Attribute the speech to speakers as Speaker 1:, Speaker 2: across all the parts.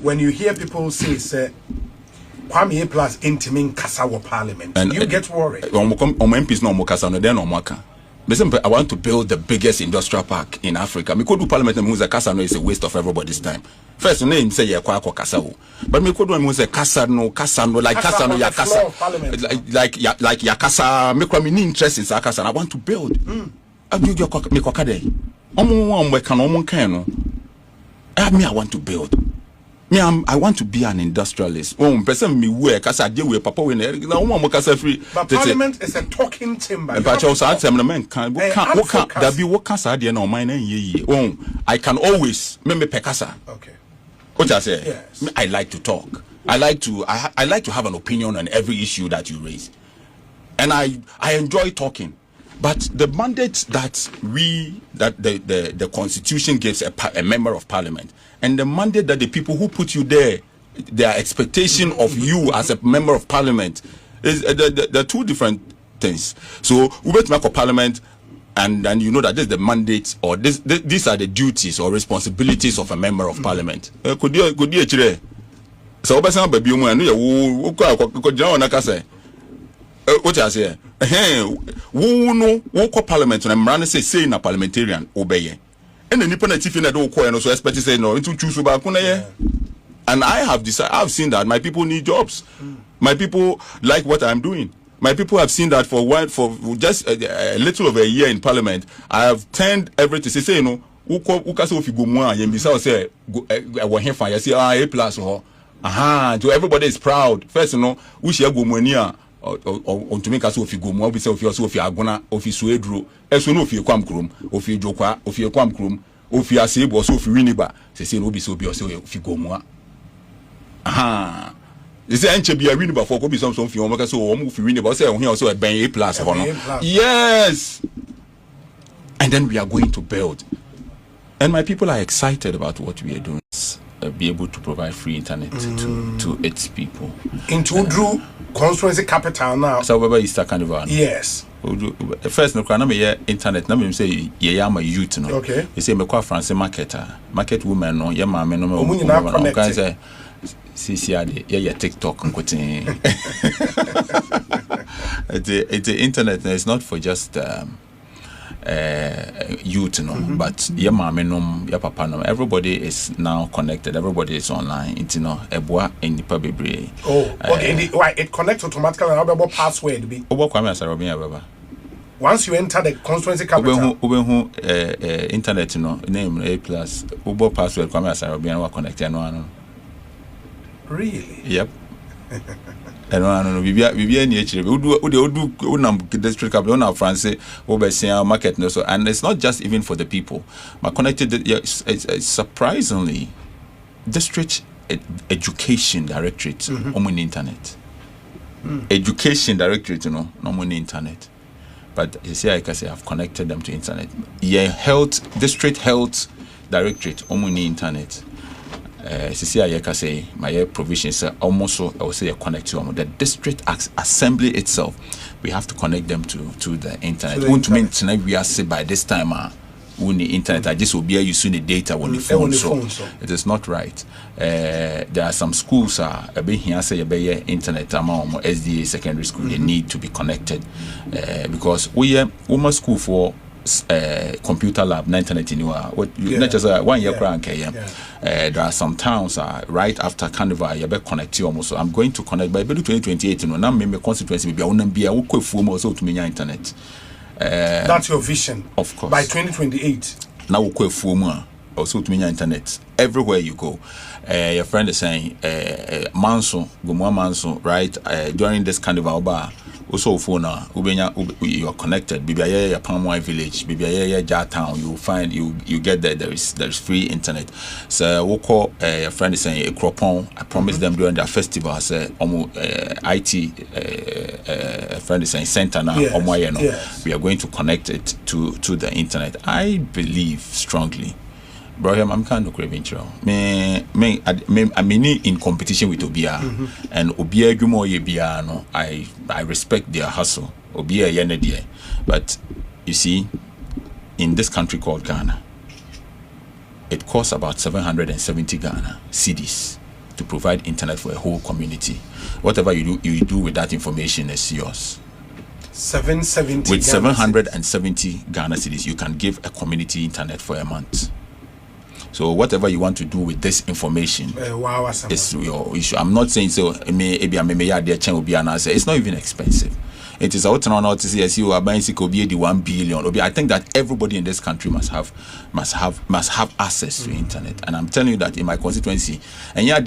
Speaker 1: when you hear people say Kwame plus intimate Kasawa Parliament, and you get worried.
Speaker 2: MPs no more Kasa no then no more. I want to build the biggest industrial park in Africa. Me could do Parliament and Musa Kasa no is a waste of everybody's time. First name say ya kwa Kasa, but me could do Musa Kasa no like Kasa no ya Kasa like ya Kasa. Me kwa me interest in Kasa. I want to build. I build your me kwa kade. Omo we can omo kan no. Me I want to build. Me I want to be an industrialist. Person me work kasa dey we papa we na omo kasa free.
Speaker 1: But Parliament is a talking chamber.
Speaker 2: But you also tell me can that be what kasa dey na mine na ye. I can always me pekasa.
Speaker 1: Okay.
Speaker 2: What I say?
Speaker 1: Yes.
Speaker 2: I like to talk. I like to have an opinion on every issue that you raise. And I enjoy talking. But the mandate that the Constitution gives a member of Parliament, and the mandate that the people who put you there, their expectation of you as a member of Parliament, is the two different things. So we wait to make a Parliament, and you know that this is the mandate, or these are the duties or responsibilities of a member of Parliament. Could you actually? So obasa baby mu anu ye wo ko jana na ka say what I say wo Parliament na mran say na parliamentarian obeye and the nipa na chief na do ko no so expect say no into choose ba ko na ye. And I've seen that my people need jobs. My people like what I'm doing. My people have seen that for just a little over a year in Parliament. I have turned everything. Say no, uka so fi go mu a yembisa say wo hefa ya say A+ ho. So everybody is proud. First we share go mu ani a on to make us so fi go mu, we say so fi agona, ofi suedro. Eso no fi kwam krom, ofi jokwa, ofi kwam krom, ofi asebo so fi winiba. Say no be so bi so fi go mu a. They say enche be a win before go be some fi o make so o mu fi win but say on here also a ben A+ hono. Yes. And then we are going to build. And my people are excited about what we are doing. Be able to provide free internet to its people.
Speaker 1: Into Drew constituency capital now.
Speaker 2: So where Easter Carnival.
Speaker 1: Yes.
Speaker 2: First no kana me internet na me say ye am a youth no.
Speaker 1: Okay.
Speaker 2: They say me kwa France market woman no ye ma me no
Speaker 1: me can
Speaker 2: say CCAD yeah TikTok nkotin. The internet is not for just youth but your mama your papa everybody is now connected, everybody is online, eboa in the bebre.
Speaker 1: Okay, it connects automatically and about password be once you enter the constituency capital
Speaker 2: internet name A+ ubo password Kwame Asarobia wa connect no. Really? Yep. I don't know. We any district capital na France over market no so, and it's not just even for the people. But connected, it's surprisingly district education directorate on internet. Education directorate, no on internet. But you see, I can say I've connected them to internet. Yeah, district health directorate on internet. I can say my provisions are almost I will say connect to the district assembly itself. We have to connect them to the internet. We want to mean tonight we are say by this time on the internet I just will be using the data on the phone, so it is not right. There are some schools a bit here say internet among SDA secondary school they need to be connected because we are school for computer lab 1991 not just 1 year crank. There are some towns right after Carnival you better connect you almost. So I'm going to connect by 2028 now me constituency be won't be a work for also to me internet.
Speaker 1: That's your vision,
Speaker 2: of course,
Speaker 1: by 2028
Speaker 2: now work for also to me internet everywhere you go. Your friend is saying Manso right during this Carnival bar also phone you are connected Bibia Palmwine village Bibia Jatown you find you get there is free internet. So we call your friend is saying a Cropon. I promised them during their festival I say IT friend is saying center now we are going to connect it to the internet. I believe strongly Brother, I'm kind of craving trial. I'm in competition with Obia, and Obia Gumo Yebiano. I respect their hustle. Obia Yenedie, but you see, in this country called Ghana, it costs about 770 Ghana cedis to provide internet for a whole community. Whatever you do with that information is yours.
Speaker 1: 770
Speaker 2: with 770 Ghana cedis, you can give a community internet for a month. So whatever you want to do with this information is your issue. I'm not saying so. It's not even expensive. It is out now to see as you are buying the 1 billion. I think that everybody in this country must have access to internet. And I'm telling you that in my constituency, and yeah,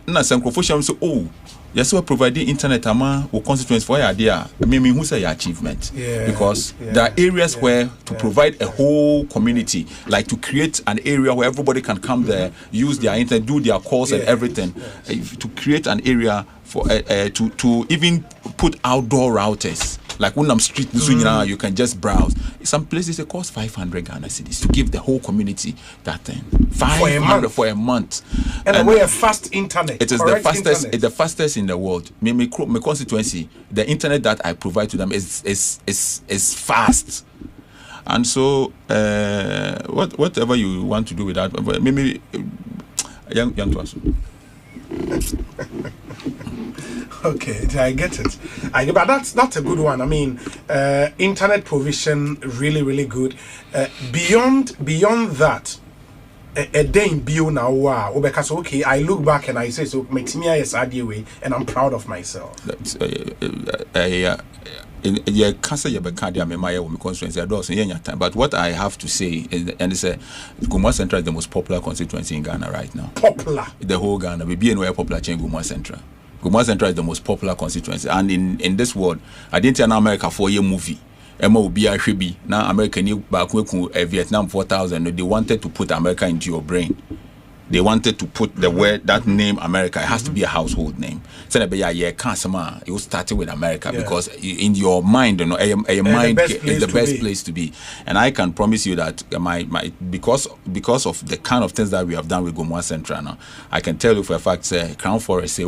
Speaker 2: na some professionals say, oh, yes, we're providing internet or constituency for your idea. I mean, who say your achievement? Because there are areas where to provide a whole community, like to create an area where everybody can come there, use their internet, do their calls and everything, to create an area for to even put outdoor routers. Like when I'm street, you can just browse. Some places it costs 500 Ghana cedis to give the whole community that thing. 500 for a month.
Speaker 1: And we have fast internet.
Speaker 2: It is the fastest. It's the fastest in the world. My constituency, the internet that I provide to them is fast. And so, whatever you want to do with that, maybe young to us.
Speaker 1: Okay, I get it. But that's a good one. I mean, internet provision really good. Beyond that, a day in bio now. Wow, because okay, I look back and I say so makes me a sad way, and I'm proud of myself. But what I have to say is, and it's Gumua Central is the most popular constituency in Ghana right now. Popular. The whole Ghana. We be anywhere popular chain Gumua Central. Gumua Central is the most popular constituency, and in this world, I didn't tell America for a movie. Emma will be a shibi. Now America new back Vietnam 4000. They wanted to put America into your brain. They wanted to put the word, that name America. It has to be a household name. So you started with America because in your mind, your mind is the best place to be. And I can promise you that because of the kind of things that we have done with Gumua Central now, I can tell you for a fact, Crown Forest,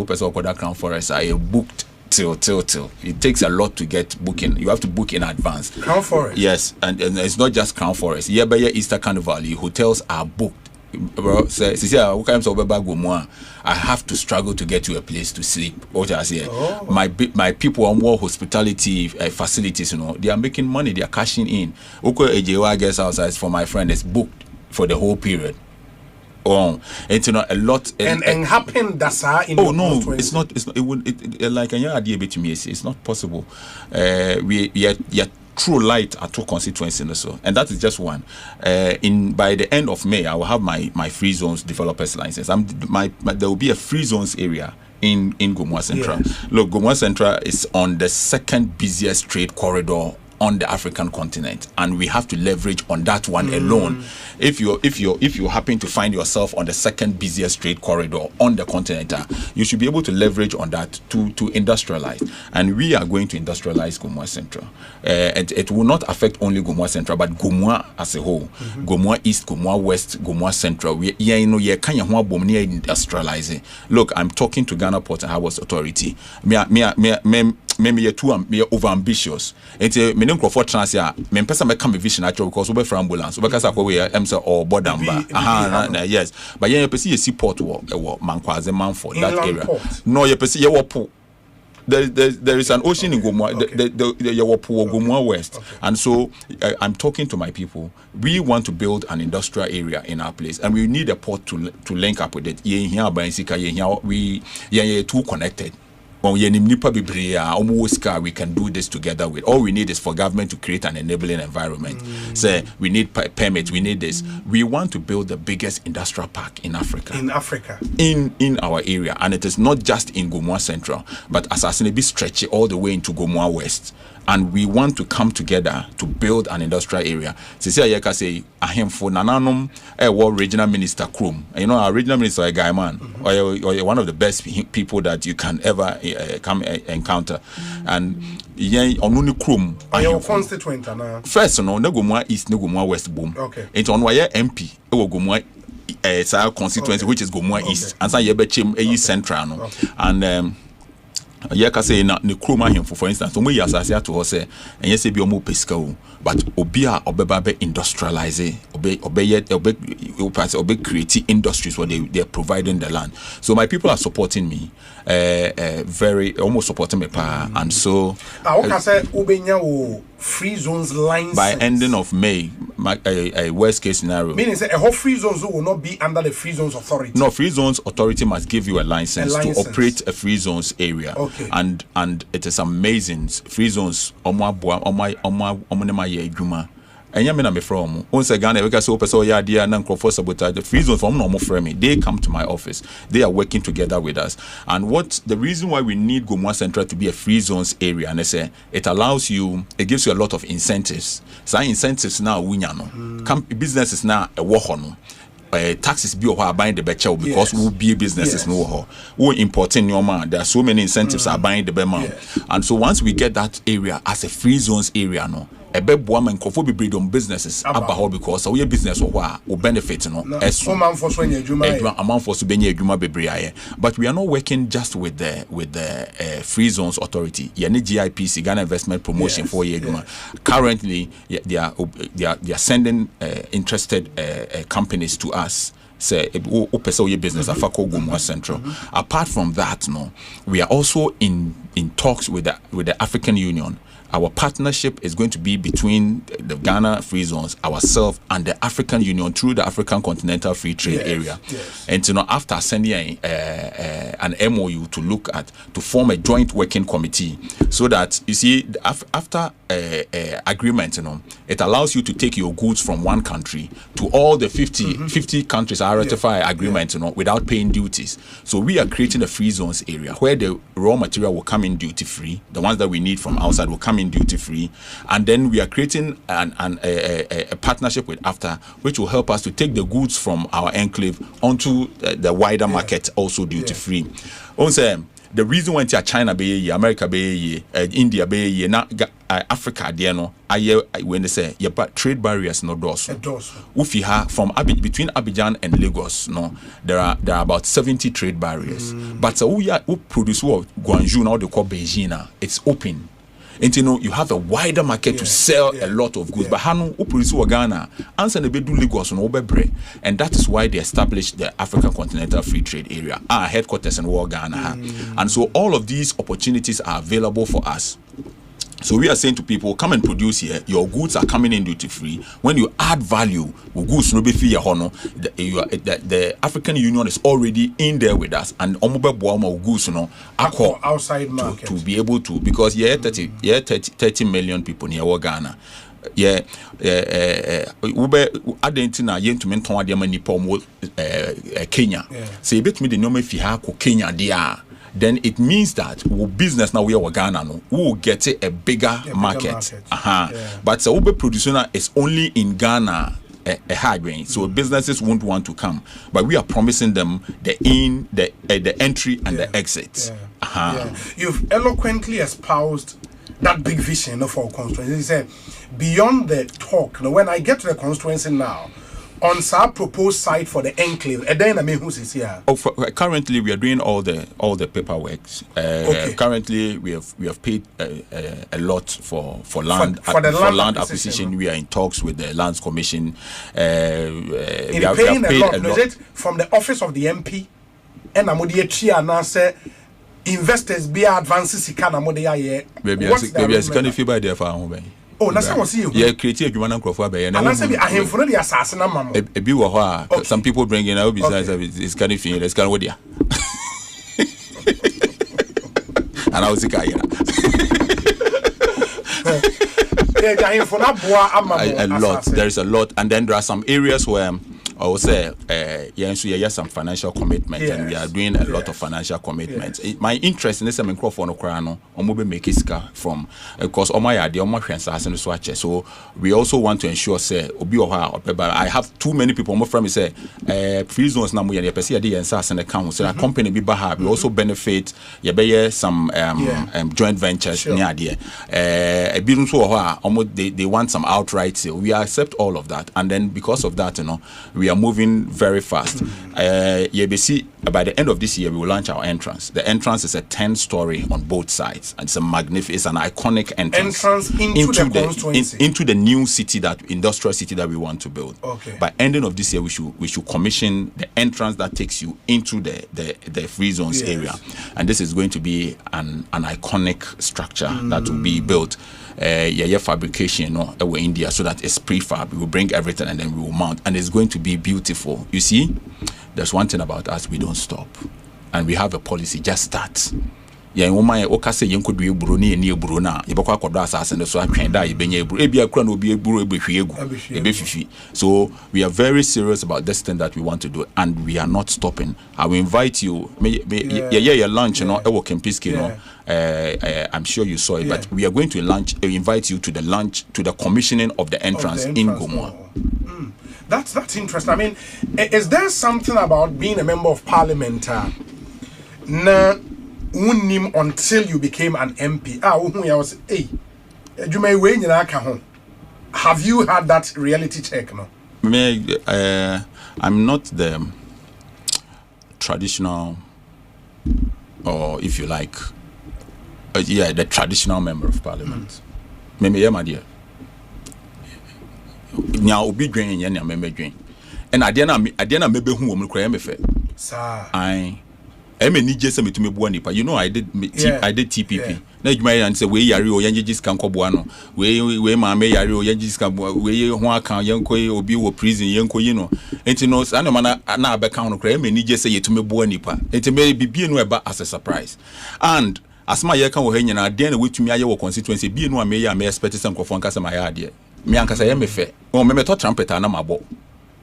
Speaker 1: Crown Forest, I booked till. It takes a lot to get booking. You have to book in advance. Crown Forest.
Speaker 2: Yes, and it's not just Crown Forest. By Easter Carnival, hotels are booked. I have to struggle to get to a place to sleep. What I say, my people are more hospitality facilities. They are making money. They are cashing in. Ejewa guest house for my friend is booked for the whole period. It's a lot.
Speaker 1: And happen that's in.
Speaker 2: Oh no, it's not. It would like idea to me. It's not possible. We are true light at two constituencies in the so, and that is just one. By the end of May, I will have my free zones developers license. There will be a free zones area in Gumua Central. Yes. Look, Gumua Central is on the second busiest trade corridor on the African continent, and we have to leverage on that one alone. If you happen to find yourself on the second busiest trade corridor on the continent, you should be able to leverage on that to industrialize. And we are going to industrialize Gumua Central. It will not affect only Gumua Central, but Gumua as a whole. Gumua East, Gumua West, Gumua Central. We industrializing. Look, I'm talking to Ghana Port and Harbours Authority. Me over ambitious. It's a for transia. Me pesa me come vision actually because we for ambulance. We because we or bodamba. Yes. But you pesi seaport Mankwaze Manford that area. No, you pesi you there is an ocean in Gumua, Gumua West. And so I'm talking to my people. We want to build an industrial area in our place, and we need a port to link up with it. We are too connected. We can do this together with. All we need is for government to create an enabling environment. Say we need permits, we need this. We want to build the biggest industrial park in Africa. In our area, and it is not just in Gumua Central, but Asasine stretch it all the way into Gumua West. And we want to come together to build an industrial area. Sisi Ayeka say ahemfo nananom regional minister Krum. You know, our regional minister a guy man, or one of the best people that you can ever come encounter. And onuni Krum.
Speaker 1: Your constituent na.
Speaker 2: First, no Gumua East, no Gumua West boom. Okay. It's on why MP. Gumua constituency, which is Gumua East, and some Yebechim Central, and Yeah, can say na ne kroma hemfo for instance omo yi asase ato ho say enye se bi omo pesika o but obi a obeba be industrialize obe create industries where they are providing the land. So my people are supporting me very almost supporting me and so
Speaker 3: I can say ubenya o free zones license
Speaker 2: by ending of May, a worst case scenario.
Speaker 3: Meaning say a whole free zones will not be under the free zones authority.
Speaker 2: No, free zones authority must give you a license to operate a free zones area.
Speaker 3: Okay.
Speaker 2: And it is amazing. Free zones enya me na me from once Ghana we can say person ya dia na nkrofo sabotage the free zone from no more frame they come to my office, they are working together with us. And what the reason why we need Gomua Central to be a free zones area, and I say it allows you, it gives you a lot of incentives. So incentives now winya no businesses now a wo ho no taxes be or buying the better because we will be businesses no ho we importing your man. There are so many incentives are buying the bema, and so once we get that area as a free zones area no ebeboa man nkofo be breed on businesses about because so your business will benefit no
Speaker 3: so man for so
Speaker 2: amount for so benya adwuma bebre aye. But we are not working just with the free zones authority. Yeah, GIPC, Ghana Investment Promotion for year adwuma. Currently they are sending interested companies to us. Say your business afako Gomua Central. Apart from that, no, we are also in talks with the African Union. Our partnership is going to be between the Ghana Free Zones, ourselves, and the African Union through the African Continental Free Trade Area.
Speaker 3: Yes.
Speaker 2: And after sending an MOU to form a joint working committee, so that you see after agreement, it allows you to take your goods from one country to all the 50 countries are ratify agreement, without paying duties. So we are creating a free zones area where the raw material will come in duty free. The ones that we need from outside will come in duty free, and then we are creating a partnership with AFTA, which will help us to take the goods from our enclave onto the wider market, also duty free. Also, the reason why China be America be India be na Africa there no when they say trade barriers no doors. Ufi ha from between Abidjan and Lagos no there are about 70 trade barriers. But so who produce what Guangzhou now they call Beijing, it's open. And you have a wider market to sell a lot of goods. But Hanu produce Ghana answer the bedu Lagos no bebre. And that is why they established the African Continental Free Trade Area, our headquarters in Ghana. And so all of these opportunities are available for us. So we are saying to people, come and produce here. Your goods are coming in duty free. When you add value, goods no be free. The African Union is already in there with us, and goods
Speaker 3: outside market
Speaker 2: to be able to, because 30 million people near Ghana. Argentina yentumen ton ade mani pomo Kenya. Say a bit me the nome fi ha ko Kenya dia. Then it means that business now we are Ghana no will get a bigger market. But so Ube producer is only in Ghana a high range, so businesses won't want to come. But we are promising them the entry and the exit.
Speaker 3: You've eloquently espoused that big vision for our constituency. You said beyond the talk. Now, when I get to the constituency now, on our proposed site for the enclave, and then I mean who's is here?
Speaker 2: Currently, we are doing all the paperwork. Currently, we have paid a lot for land
Speaker 3: for land
Speaker 2: acquisition. We are in talks with the Lands Commission.
Speaker 3: We have paid a lot. Is it from the office of the MP? And I'm going to say investors be advances.
Speaker 2: Maybe as can if you buy there for home.
Speaker 3: Oh, that's what see you.
Speaker 2: Yeah, creative you want to for and
Speaker 3: I say I have for the assassin mama.
Speaker 2: Some people bring in out besides it's kind of thing. Let's go with you. And I was a lot. There is a lot, and then there are some areas where I would say, some financial commitment, and we are doing a lot of financial commitments. My interest in this microphone, from because so we also want to ensure, say, I have too many people. My friend say, free zones now we are the account. So a company be baha. We also benefit. Some joint ventures near there. They want some outright sale. We accept all of that, and then because of that, we
Speaker 1: are moving very fast. By the end of this year, we will launch our entrance. The entrance is a 10-story on both sides, and it's a magnificent, it's an iconic entrance into the new city, that industrial city that we want to build.
Speaker 3: Okay.
Speaker 1: By ending of this year, we should commission the entrance that takes you into the free zones area, and this is going to be an iconic structure that will be built. Fabrication, over India, so that it's prefab. We will bring everything and then we will mount, and it's going to be beautiful. You see, there's one thing about us: we don't stop, and we have a policy. Just start. So we are very serious about this thing that we want to do, and we are not stopping. I will invite you. Lunch, I'm sure you saw it, but we are going to invite you to the commissioning of the entrance in Gomua.
Speaker 3: That's interesting. I mean, is there something about being a member of parliament? Until you became an MP. Have you had that reality check? No?
Speaker 1: I'm not the traditional, or if you like, the traditional member of parliament. My dear. Now, obi dwen yen na member dwen. And I didn't maybe who will cry me fair. I did TPP. Na you might say we yari o yanjis kan koboano. We ma me yari o yanjis kan we ho aka yanko obi wo prison yanko yi no. Enti no na mana na abeka ho kra me ni je say yetume bo anipa. Enti me bibie no eba as a surprise. And as my year kan wo hanya na de na wetumi aye wo constituency bie no am me expect some crofon kasa my ade. Me ankasa ye me fe. O me to trumpet na mabo.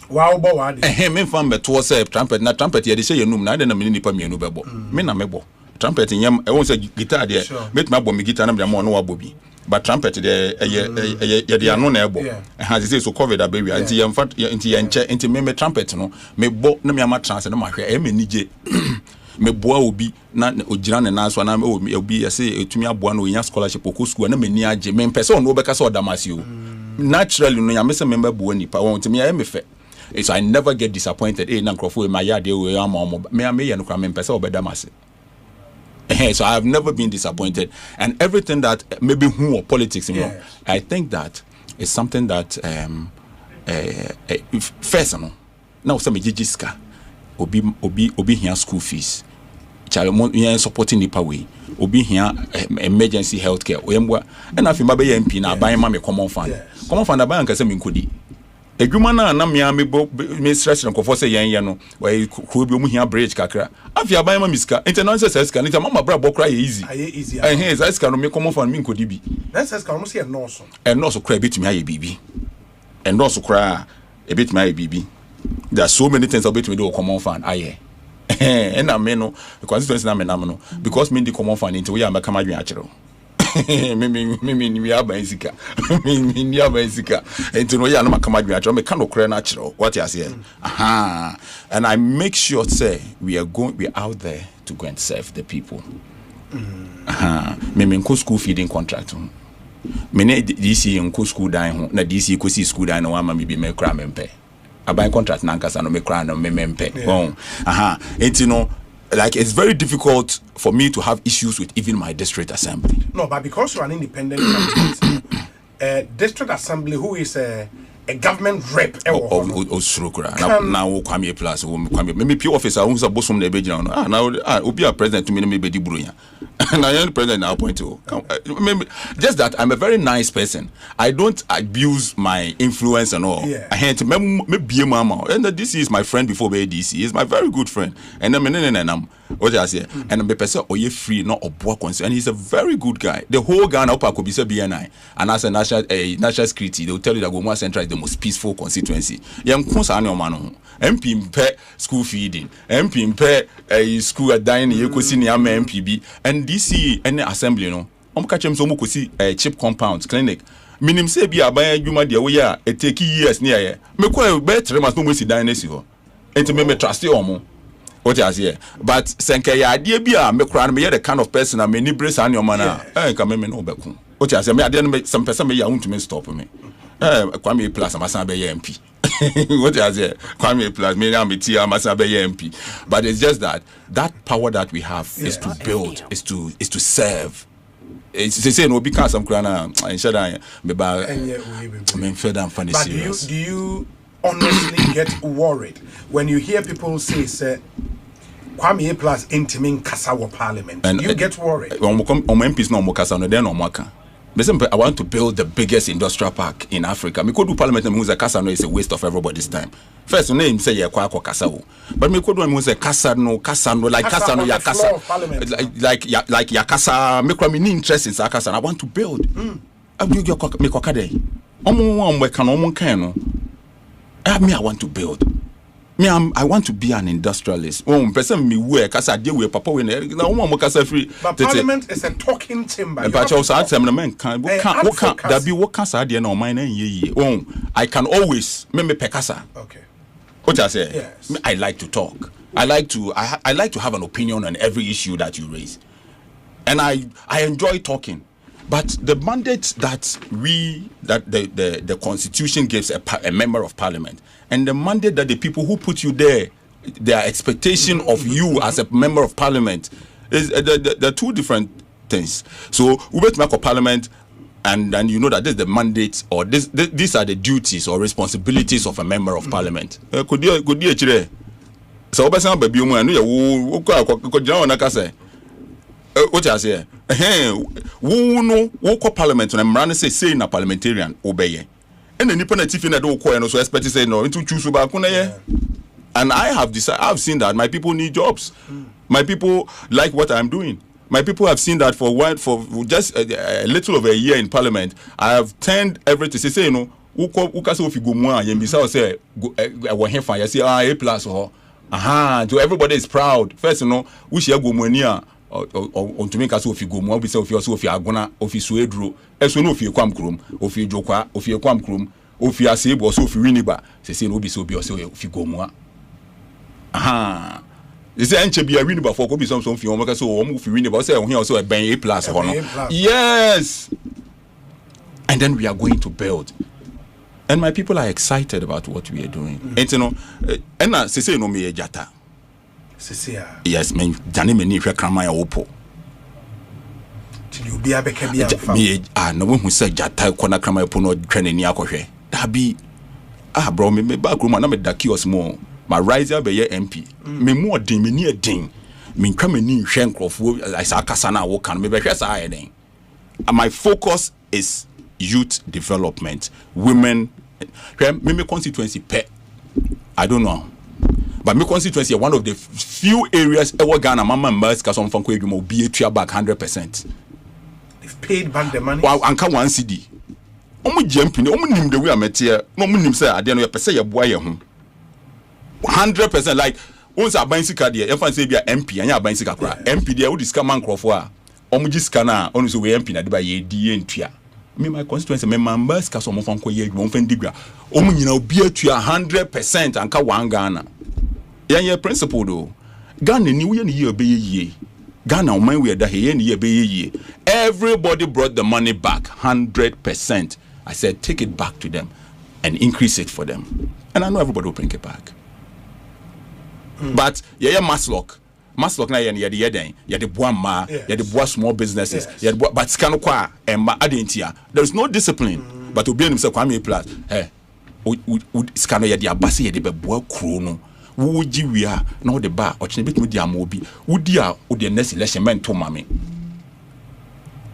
Speaker 3: Wow, boy,
Speaker 1: me found the two say trumpet, na trumpet, you say you know, I didn't mean nipa me no bebo. Me na mebo. Trumpet in yam, I won't say guitar there, make my bomb guitar and more no bobby. But trumpet there, they are no ebo. As it is so covered a baby, until you fat into me trumpet, no, me bo no me ama trans and my hair, me nije. Me boa will be not Ojiran and Nas one. I'll be a say to me a bono in your scholarship or school and a mania, men person, no because or Damasio. Naturally, no, I miss a member Buoni, I want to me, I am a fair. So I never get disappointed. Hey, Nankrofu, my yard, we are more. Me and Cram Pesa or Bedamasi. So I have never been disappointed. And everything that maybe who or politics, I think that is something that first, now some jijiska obi here school fees. Child supporting the way. Obi here emergency healthcare. And I feel my MP now buying my common fund. Common fund I buy and can say Edwuma na me stress no kofo say yen no we ko bi mu hia bridge kakra afia ban ma miska international seska nita mama bra bokra easy seska no me common fan me nkodi bi
Speaker 3: na seska no say no
Speaker 1: so kra betimi aye bibi no so kra e betimi aye bibi there are so many things about me do common fan aye and I no constituency na me no because me the common fan into we am ka madwen akere me we are basica. Me are basica. And to know ya no makama me can no natural. What you say? And I make sure say we are out there to go and serve the people. Me school feeding contract. Me ne DC in school dine na DC ko see school dine no ama me be me kra mempe. I buy contract na nkasa no me kra no me mempe. And you know, like it's very difficult for me to have issues with even my district assembly.
Speaker 3: No, but because you're an independent candidate, district assembly who is a government rep
Speaker 1: now kwame plus me pure officer who's a bosom na beji now obi a president to me be di buru ya na young president now point to just that I'm a very nice person. I don't abuse my influence and all. I had to me be mama and this is my friend before be DC. He's my very good friend and I'm what I say and be person oye free not oboa concern and he's a very good guy. The whole Ghana up could be say BNI and as a national security they will tell you that Gomua Central is the most peaceful constituency. Young kunsa ani omano MP mpe school feeding MP mpe school at dining you could see near MPB and DC any assembly no catch him so much see cheap compounds clinic minim say be aban adwuma de we ya it take years near here me ko be 3 months no mo si dining si ho enti me trust omo what you say but senke ya ade bi a me kura no me the kind of person am any brace ani omo na ka me no beku what you say me ade no some person me ya want to stop me kwame plus amasan be MP
Speaker 2: What is it? Kwame Plus, me now me tia masabe MP. But it's just that power that we have is to build, is to serve. It's to say no because I'm crana and shut down me ba me fed and funny serious.
Speaker 3: Do you honestly get worried when you hear people say Kwame Plus intiming Kasawa Parliament? Do you get worried?
Speaker 2: MPs no mo kasa no den no maka. I want to build the biggest industrial park in Africa. Me could do parliament and who's a casa no is a waste of everybody's time. First name say ya kwa kasa wo. But me could do who's a casa no like casa no ya casa like ya casa me kwa me interest in sa casa. I want to build. Me kwa kade. Omo kan omo kan no. Me I want to build. Me I want to be an industrialist. Person me work as I deal with papa we na one more kasa free.
Speaker 3: But parliament is a talking chamber.
Speaker 2: But also I tell men can what that be what kasa dey na mine ye. I can always me pekasa.
Speaker 3: Okay.
Speaker 2: What I say?
Speaker 3: Yes.
Speaker 2: I like to talk. I like to have an opinion on every issue that you raise. And I enjoy talking. But the mandate that the Constitution gives a member of Parliament, and the mandate that the people who put you there, their expectation of you as a member of Parliament, is the two different things. So we wait to make a Parliament, and you know that this is the mandate, or these are the duties or responsibilities of a member of Parliament. Could you actually? So obesa baby mu anu ye wo ko jina wona ka say what I say wo parliament na mra say na parliamentarian obeye and nipa na tifi na do ko no so expect say no into choose ba ko na ye. And I've seen that my people need jobs. My people like what I'm doing. My people have seen that for just a little over a year in parliament. I have turned everything say you know uka so fi go mu a yem bisa say wo hefa you say A+ ho so everybody is proud. First you know we share go mu ani a on to make us ofi go mu obi say ofi so ofi agona ofi so eduro eso no ofi kwam krom ofi jokwa ofi kwam krom ofi asebo so ofi winiba say no obi so obi ofi go mu a they say enche bia winiba for go be some fi o make so o mu fi winiba say ohia so e ben A+ ho no. Yes. And then we are going to build. And my people are excited about what we are doing. And you know, and say no me jata. Yes, me jani me ni hwe kramaya opo.
Speaker 3: Till you be abeke bia
Speaker 2: me no who say jata kona kramaya opo no twene ni akohwe. Da bi bro me back room na me da kiosk mo. My riser be ye MP. Me mu odin me ni edin. Me ntwa me ni hwe nkrofo like akasa na wo kan me be hwe sa eden. And my focus is youth development, women. Me constituency pet. I don't know, but me constituency one of the few areas ever Ghana mama members because some fanko edwuma be a back 100%.
Speaker 3: They've paid back the money.
Speaker 2: Wow, anka 1 cedi. Omo jump in, omo nim the way ametie. No omo nim say ade no ye pese ye boa ye ho. 100% like once aban sika de e fan say bia MP anya aban sika kra. MP de wo disca man crofo a omo gi sika na onu so we MP na de ba ye di ye ntua. Me my constituency me members ka so mo fan ko ye mo fan digwa omo nyina obi atua 100% anka wan Ghana ye principle do Ghana ni we ye be ye Ghana o man we da he ye be ye everybody brought the money back 100%. I said take it back to them and increase it for them, and I know everybody will bring it back. But Maslock na ye the boa ma ye the boa small businesses ye the but scan kwa emma adentia there is no discipline. But obi anim say Kwame Plus scan ye the abase ye the boa kuro no wo gi wi a na wo de ba o chene betumi di ama obi wo di a wo de next election mento mame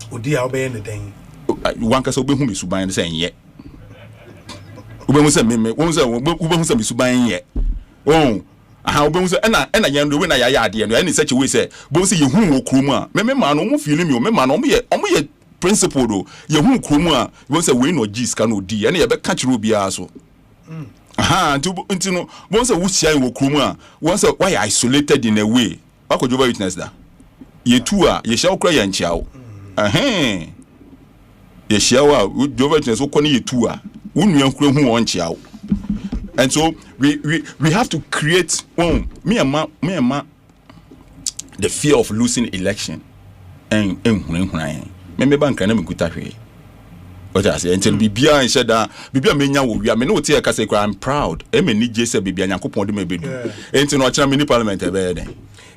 Speaker 3: odi a obey ne den
Speaker 2: wanka so obehu mi suban say ye obehu say me obehu say mi suban ye obehu say na yan do we na ya ade no any such way say bo say ye hu wo krom a me ma no mo feel me o me ma no mo ye principle do ye hu krom a bo say we no gi ska no di ene ye be ka kire obi aso no bo say wo sia wo krom a won say why isolated in a way wako Jehovah Witness da ye tu a ye hia okra ya nchia wo ye hia wa Jehovah Witness wo kone ye tu a wo nua nkura hu won nchia wo. And so we have to create me and ma the fear of losing election and me bank na me guta hwe What I say, until Bibia and Shada, Bibia Mena will be a minute here, because I'm proud. Emily J. said Bibia and Kupon de Maybe. Ain't no mini parliament ever.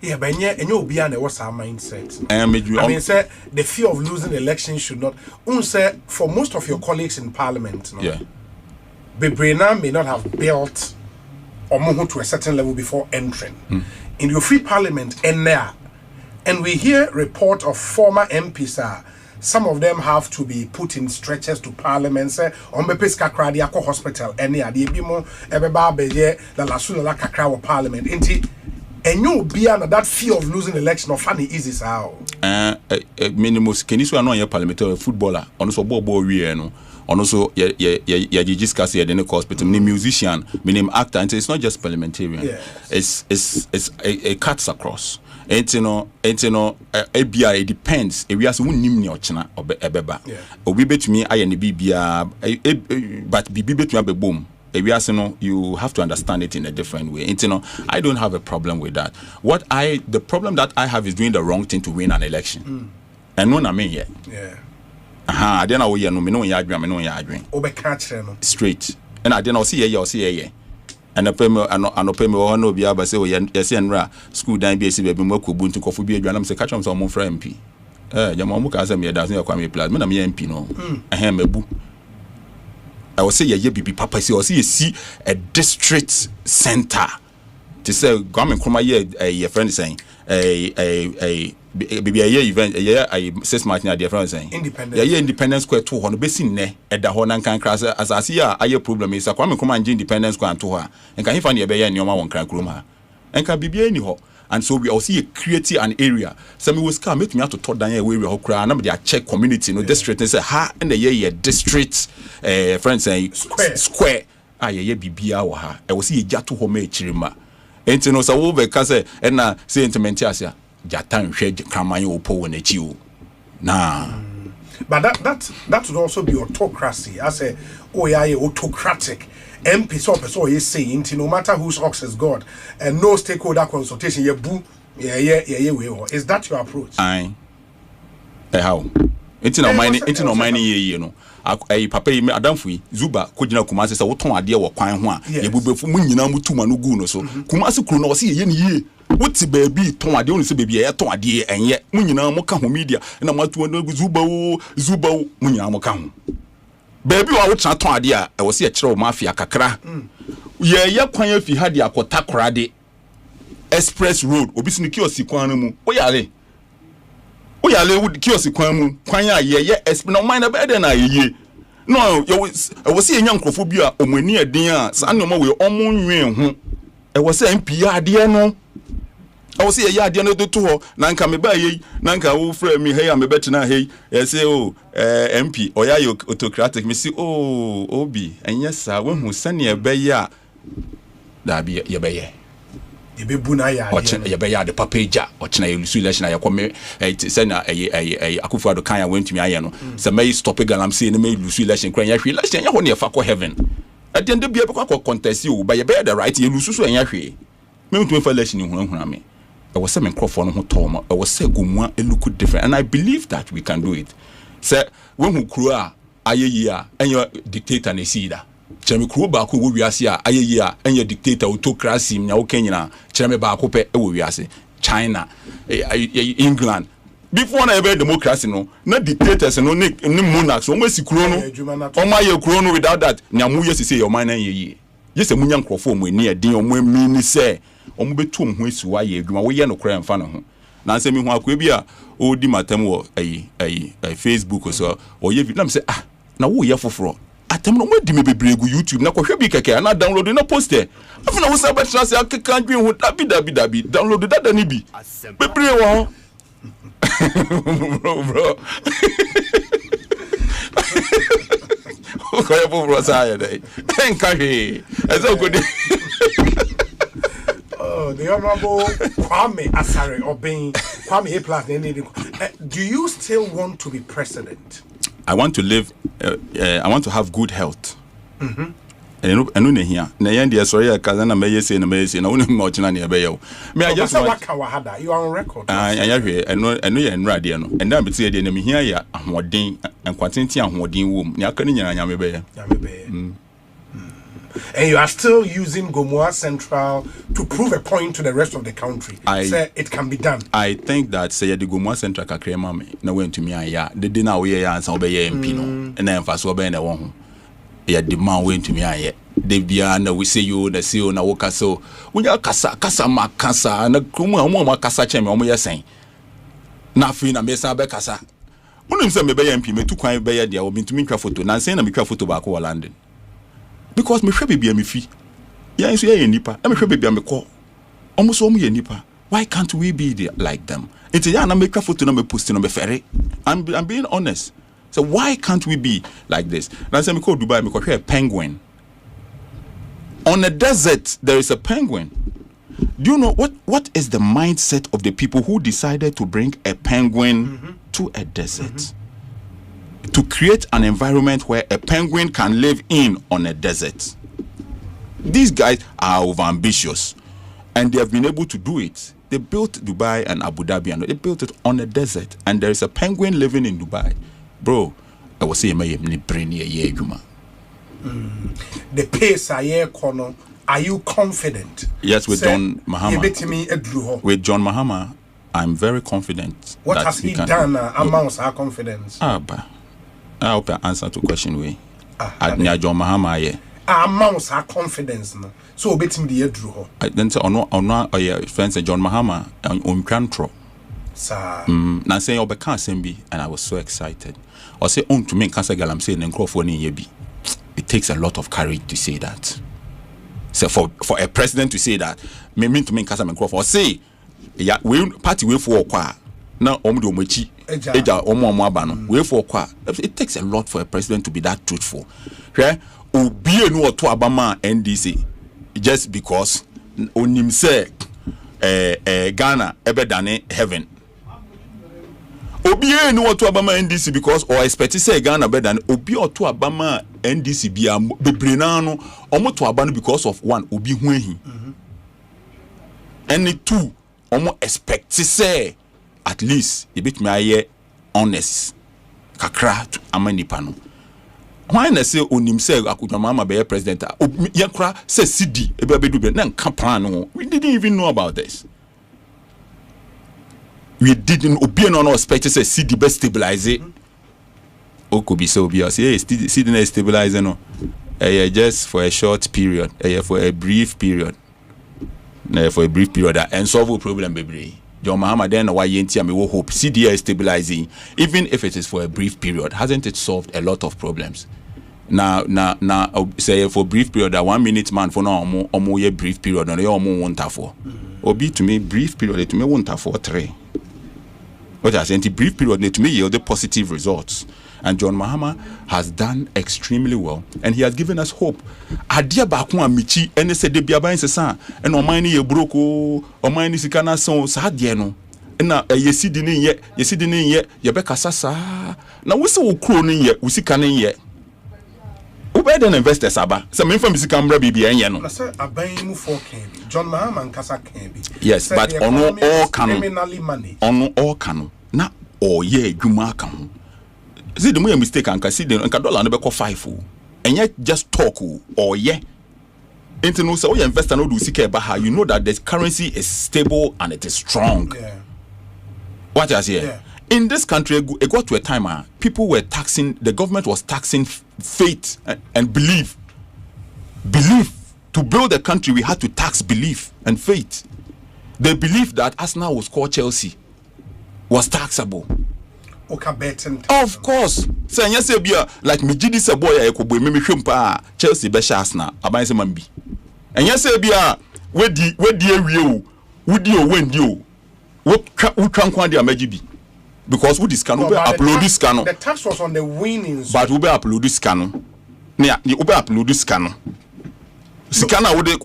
Speaker 3: Yeah, but yeah, and you'll be on what's our mindset.
Speaker 2: I mean,
Speaker 3: say the fear of losing the election should not. Say for most of your colleagues in parliament, no,
Speaker 2: yeah,
Speaker 3: Bebrena may not have built or moved to a certain level before entering in your free parliament and there. And we hear report of former MPs. Some of them have to be put in stretchers to parliament. Say, on the Pesca Cradiaco Hospital, any idea, Bimo, Ebeba, Beje, La Lasuna, La Cacao Parliament. And you be under that fear of losing election or funny easy how.
Speaker 2: Minimus, can you know your parliamentary footballer? On so Bobo Rieno. And also, yeah, discuss here the hospital. Me musician, me name actor, and it's not just parliamentarian.
Speaker 3: Yes.
Speaker 2: It's a cuts across. And you know, ABI it depends. If we have someone named Ochina or Ebeba, or we bet me I and the BBA, but BB bet me a boom. If we have you have to understand it in a different way. And you know, I don't have a problem with that. The problem that I have is doing the wrong thing to win an election. And no, I mean yet.
Speaker 3: Yeah.
Speaker 2: I don't know where you know me no yardring, me no yardring. Straight. And I didn't see ye. And I pay me no be able say yes and school down be baby mo ko buntu ko fu bi adwan am say catch am so mo fra MP. Jama mo ka say me da so yakwa me plus me na me MP no. Mebu. I will say ye bibi papa say o say see a district center. To say government kroma ye friend saying baby a event a 6 months na dear friend saying independence square 2 ho no be sin ne e da ho nan kan kra as I see a problem is kwame kroma nje independence square 2 ha enka hifa ne be ye neoma won kran kroma enka bibia ni ho. And so we also create an area. Some was come make me to talk down here where we cry. Now they check community, no district, and say ha and the year district friends say square. Ah yeah bibia wa ha. I was see jatu ho me chirima. Enti no so wo be ka say na sentiment asia jatan hwe kraman yo po won achi o. Nah.
Speaker 3: But that would also be autocracy. I say oh yeah autocratic. MP so is saying no matter whose ox is God and no stakeholder consultation yeah is that your approach?
Speaker 2: Aye. How? It's no mining ye no. I papa me adamfui Zuba kogina Kumasi say woton ade wo kwan ho a ye bubefu mu nyina mu tuma no gu no so Kumasi kru no say ye ne ye wuti baabi ton ade onu say baabi ye ton ade enye mu nyina mo ka ho media na matu no Zuba mu nyina mo ka ho baby wa wotna ton ade a e wo se e kire wo mafia kakra ye kwan afi ha de akota korade express road obi sinu kiosk kwan no mu oyale would kiosk kwan mu kwan ya ye no mind about na ye no e wo se enya nkrofo bi a omani adin a sa no ma we omonwen ho e wo se MP ade no I was say ya no do to ho na nka me ba ye na nka wo fra mi hey me betina hey say MP oya yo autocratic me say obi enye sa we hu sane e be ya da bi ye be ye
Speaker 3: be bu na ya
Speaker 2: ye be ya de papaja o chena ye lusu election ya come say na Akufo Addo kan ya wentumi aye no say may stop galam say na may lusu election kran ya hwe election ya ho ne fa ko heaven at the end be ko contest you ba ye be the right ye lusu so enya hwe me ntumi fa election hu me I was saying microphone who told I was saying Gumwa it look different, and I believe that we can do it. Say when who crew aye and your dictator ne see that. Chemi crew back who we are aye and your dictator autocracy na Kenya. Chemi back up we are China, England. Before na ever democracy no dictators no monarchs almost chrono. On my chrono without that. Nyamu yes say your mind ye. Yes a munyan crofo mu ni edin o mu mini say omo betum ho esiwa ye adwuma wo ye no kra mfa no ho na nsemi ho akwa bi a o di matam wo Facebook so o ye na me say na wo ye foforo atam no mo di me bebregu YouTube na kohwe bi keke na download na poster afa na wo sa betra say akeka dwen ho dabi download dada ni bi bebre wo bro okay bro say dey enka he ezo good.
Speaker 3: The Honorable Kwame Asare Obeng, Kwame A plus. Do you still want to be president?
Speaker 2: I want to live. I want to have good health. and no here. Na yendi sorry kaza na meye say na wonu ma ochina na ebe ye. Me I just want
Speaker 3: you are on record.
Speaker 2: Anya hwe eno ye nra de no. And am be na me hia ya ahoden enkwatenti ahoden wom. Ni aka ni nyina nyame be ye.
Speaker 3: And you are still using Gomoa Central to prove a point to the rest of the country. Say it can be done.
Speaker 2: I think that say the Gomoa Central kakrema me na went to me ya. The day na we ya ansa obeye MP no. And then fa so obeye na won ho. Ya demand went to me ya. They bia na we say you na see na woka so. Unya kasa makasa na kuma omo kasa cheme omo yesen. Na fi na me sa be kasa. Unim say me be MP me tu kwan be ya dia obi ntumi twa photo. Na say na me twa photo ba ko London. Because me hwe bebia me fi. Ya nso ye nipa. E me hwe bebia me ko. Omo so omo ye nipa. Why can't we be like them? It's ya na me twa photo na me post na me ferry. I'm being honest. So why can't we be like this? Na say me go Dubai me ko hwe a penguin. On a desert there is a penguin. Do you know what is the mindset of the people who decided to bring a penguin to a desert? To create an environment where a penguin can live in on a desert. These guys are overambitious, and they have been able to do it. They built Dubai and Abu Dhabi, and they built it on a desert, and there is a penguin living in Dubai. Bro, I was saying, the
Speaker 3: pace are you confident?
Speaker 2: Yes, with John Mahama. With John Mahama, I'm very confident.
Speaker 3: What has he done amounts our confidence?
Speaker 2: I hope I answer to question we. At near John Mahama, yeah.
Speaker 3: Amounts our confidence. So, bet me the Edru.
Speaker 2: Then say, oh, yeah, friends, John Mahama, on control.
Speaker 3: Sir.
Speaker 2: Now say, oh, can't send me, and I was so excited. Or say, to me, cancer galam say, and Crawford in yebi. It takes a lot of courage to say that. So, for a president to say that, me mean to me, cancer and Crawford, say, yeah, we party way for a now, it takes a lot for a president to be that truthful. Okay? Obi no to Obama NDC just because onim say Ghana ebe dane heaven. Obi no to Obama NDC because or expect say Ghana be dane obi to Obama NDC bia bebre na no omo to Obama because of one obi hu ehi. And two omo expect say at least a bit me honest kakra to amanipa no. Why na say onim say akudwamama be president yakra say CD e be do be na nka plan no. We didn't even know about this. We didn't obi no expect say CD be stabilize it. Okobi so obi say CD na stabilize no. Just for a short period, for a brief period. For a brief period and solve a problem baby. John Mahama then why yenti me wo hope CDA is stabilizing, even if it is for a brief period. Hasn't it solved a lot of problems? Now say for brief period that 1 minute man for no omo ye brief period no ye omo want for. Obi to me brief period to me want for 3. What I say brief period to me yield the positive results. And John Mahama has done extremely well, and he has given us hope. Adia baku amichi ene se de biaba nsesa ene omani ye broko omani sikana son sa de no na yesidi ni ye ye be kasa sa na wo se wo kro ni ye wo sika ni ye wo be den investors aba se me fam sika mbra bibia enye no
Speaker 3: na se aban mu for can John Mahama nkasa can bi
Speaker 2: yes but ono all can ono all can na o ye adwuma aka ho. See the more mistake and see the dollar no be call 5 and yet just talk or yeah. Into no so your investor no do sika ba you know that the currency is stable and it is strong.
Speaker 3: Yeah.
Speaker 2: What I say? Yeah. In this country it got to a time people were taxing, the government was taxing faith and belief. Belief. To build a country we had to tax belief and faith. They believed that Arsenal was called Chelsea was taxable. Of course. Say yes bia like me gidi se boy e ko boy me hwempa Chelsea be Arsenal aban se mambi. And yes bia we di awie o wudi o wendi o wo twa nkwa dia magibi because we scan we upload this scan.
Speaker 3: The tax was on the winnings
Speaker 2: but we upload this scan. Na we upload this scan. Sikana wo de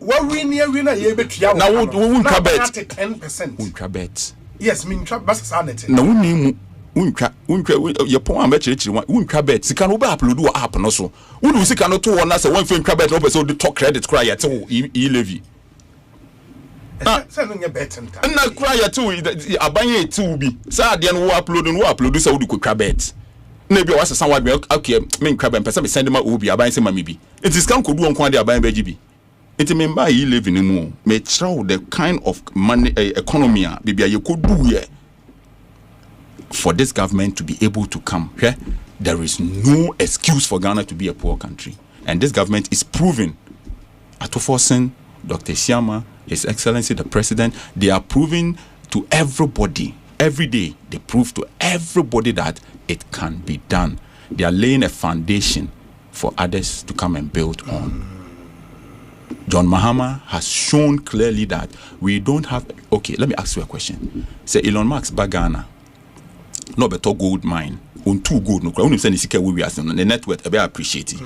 Speaker 3: what winner ye betua
Speaker 2: na wo nka bet
Speaker 3: 10%.
Speaker 2: Unka bet.
Speaker 3: Yes, mean trap bus sanity.
Speaker 2: Na woni mu your point untwa bet sika no be upload wo app no so wo sika no to won na say one fin twa bet no person dey talk credit cry yet e levy
Speaker 3: say no nye bet nta
Speaker 2: na cry yet abanye ti bi say ade no wo upload say wo dey twa bet na bi wa sesa wa be okay me twa bet person me send ma obi abanye say ma me bi it is can kodu won kwa de abanye ba gibi it me buy e levy ni mu me try the kind of money economy a bibia ye kodu ye for this government to be able to come here. There is no excuse for Ghana to be a poor country, and this government is proving. Atoforsen, Dr. Siama, His Excellency the President, they are proving to everybody every day. They prove to everybody that it can be done. They are laying a foundation for others to come and build on. John Mahama has shown clearly that we don't have. Okay, let me ask you a question. Say Elon Musk by Ghana. No better gold mine on two gold no crowd. When you send the we are the net worth be appreciated.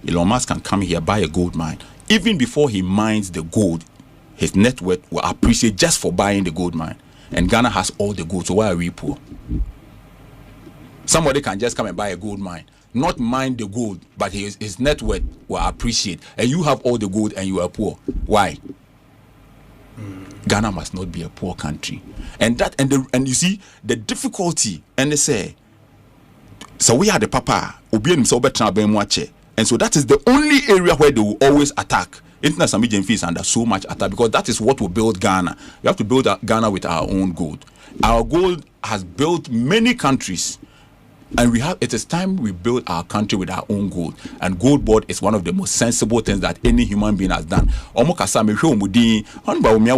Speaker 2: Elon Musk can come here buy a gold mine. Even before he mines the gold, his net worth will appreciate just for buying the gold mine. And Ghana has all the gold, so why are we poor? Somebody can just come and buy a gold mine, not mine the gold, but his net worth will appreciate. And you have all the gold and you are poor. Why? Ghana must not be a poor country, and you see the difficulty. And they say, so we are the papa, and so that is the only area where they will always attack. International median fees under so much attack because that is what will build Ghana. We have to build Ghana with our own gold. Our gold has built many countries. And it is time we build our country with our own gold. And gold board is one of the most sensible things that any human being has done. Omukasa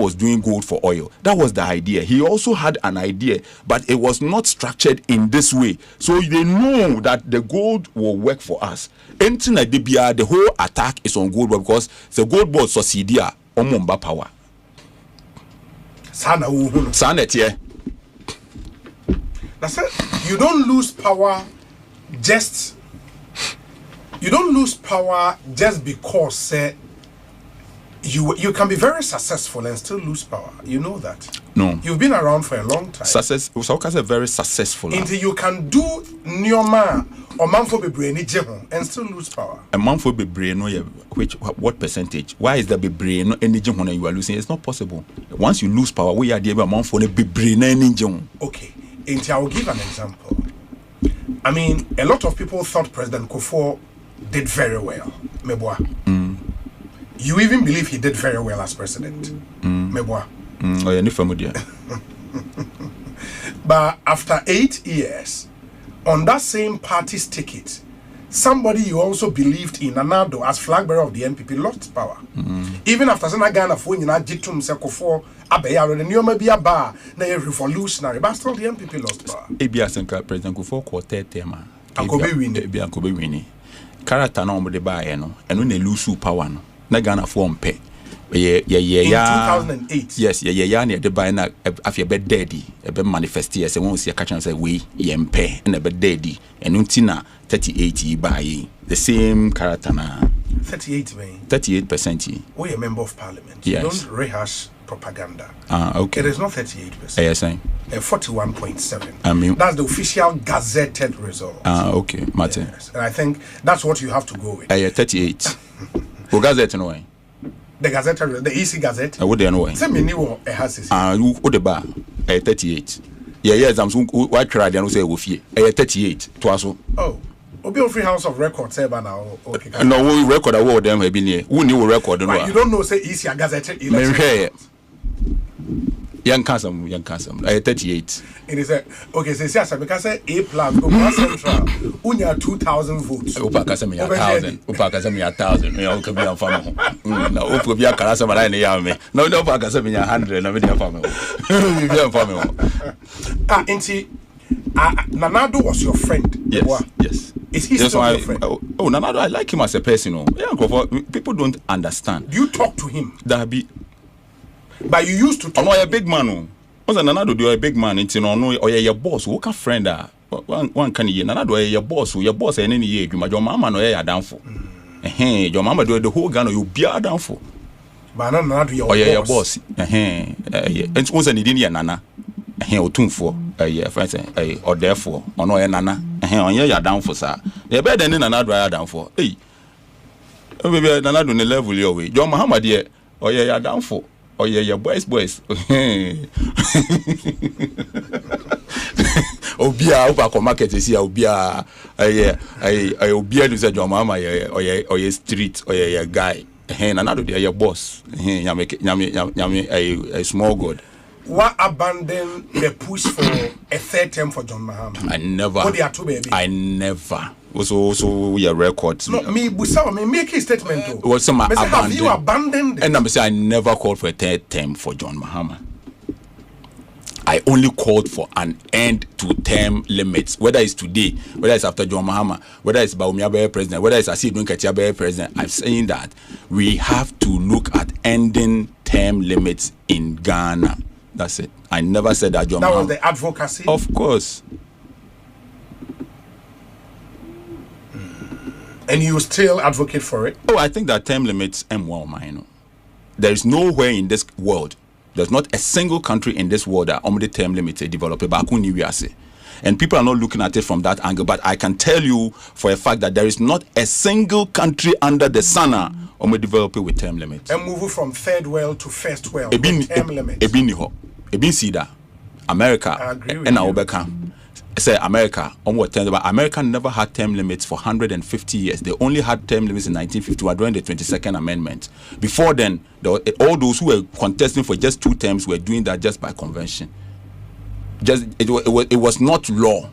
Speaker 2: was doing gold for oil. That was the idea. He also had an idea, but it was not structured in this way. So they know that the gold will work for us. The whole attack is on gold board because the gold board succeedia omumba power. Sana tie.
Speaker 3: That's it. You don't lose power just because you can be very successful and still lose power. You know that.
Speaker 2: No.
Speaker 3: You've been around for a long time.
Speaker 2: Success is very successful.
Speaker 3: Until you can do nyoma or man for be brain and still lose power.
Speaker 2: A man for be brain what percentage? Why is that be brain energy when you are losing? It's not possible. Once you lose power, we are the man for be brain energy.
Speaker 3: Okay. I will give an example. I mean, a lot of people thought President Kufuor did very well. Meboa. You even believe he did very well as president. Meboa. But after 8 years, on that same party's ticket, somebody you also believed in, Nanado, as flag bearer of the NPP, lost power. Even after Ghana for you Jitum Sekofo, Abeya, the new maybe a bar, na revolutionary, but still the NPP lost power.
Speaker 2: Ebia Senka President Kufuor quartet tema.
Speaker 3: Akobe winning.
Speaker 2: Ebia Akobe winning. Character no mo de ba no, and when they lose power no, na Ghana for mpe.
Speaker 3: In 2008.
Speaker 2: Yes, near the buy na afia be daddy, a be manifest yes, and won't see a catch and say we yempe and a be daddy, and untina 38 by the same character na 38%.
Speaker 3: We a member of parliament.
Speaker 2: Yes.
Speaker 3: You don't rehash propaganda.
Speaker 2: Okay.
Speaker 3: It is not 38%.
Speaker 2: Yes,
Speaker 3: 41.7.
Speaker 2: I mean,
Speaker 3: that's the official gazetted result.
Speaker 2: Okay, Martin.
Speaker 3: Yes. And I think that's what you have to go with.
Speaker 2: 38. Who gazette no way?
Speaker 3: The Gazette, the EC Gazette.
Speaker 2: I would know.
Speaker 3: Say me new has this.
Speaker 2: You the bar 38. Yes, I'm so white crowd and say we 38 twice.
Speaker 3: Oh. Obi free house of record say ba now. Okay.
Speaker 2: No, we record award them have been here. Who new record no.
Speaker 3: You don't know say EC Gazette
Speaker 2: election. Young Casam. 38.
Speaker 3: It is okay, say because say A plus go central. Unya 2,000 votes.
Speaker 2: Opa Casam 1,000. Opa Casam 1,000. You can be on farm. No, Opa Bia Casam na yame. No, Opa Casam 100 na be farm. You be on farm.
Speaker 3: Inti Nanado was your friend.
Speaker 2: Yes.
Speaker 3: Is he still your friend?
Speaker 2: Oh, Nanado, I like him as a person. People don't understand.
Speaker 3: Do you talk to him?
Speaker 2: That be.
Speaker 3: But you used to talk.
Speaker 2: Oh, no, a big man. What's Nanado do a big man? It's no, or your boss. What kind friend? One can you Nanado your boss? Your boss any year. Your mama no ya down for. Your mama do the whole Ghana. You be down for.
Speaker 3: But Nanado your boss.
Speaker 2: Your boss. And what's an Indian Nana? Or 2 4. friends or therefore or no nana on ya down for sir they better than nana dry down for hey baby nana do the level your way John Muhammad here or ya down for or ya boys obia over ko market see obia obia do say John Muhammad or ya street or ya guy nana do your boss nyame a small god.
Speaker 3: What abandon the push for a third term for John Mahama?
Speaker 2: I never.
Speaker 3: What they are two baby?
Speaker 2: I never. Also your records.
Speaker 3: No, me make a statement.
Speaker 2: Was some
Speaker 3: have you abandoned it?
Speaker 2: And I'm saying I never called for a third term for John Mahama. I only called for an end to term limits, whether it's today, whether it's after John Mahama, whether it's Bawumia Beye president, whether it's Asiedu Nketia Beye president. I'm saying that we have to look at ending term limits in Ghana. That's it. I never said that John Mahama.
Speaker 3: That was the advocacy?
Speaker 2: Of course.
Speaker 3: And you still advocate for it?
Speaker 2: Oh, I think that term limits M1 there is nowhere in this world, there's not a single country in this world that only term limits are developed. And people are not looking at it from that angle. But I can tell you for a fact that there is not a single country under the sun only developed with term limits.
Speaker 3: And move from third world to first world with term limits.
Speaker 2: Ebin Sida, America, and Obeka. Say America, but America never had term limits for 150 years. They only had term limits in 1951 during the 22nd Amendment. Before then, all those who were contesting for just 2 terms were doing that just by convention. It was not law.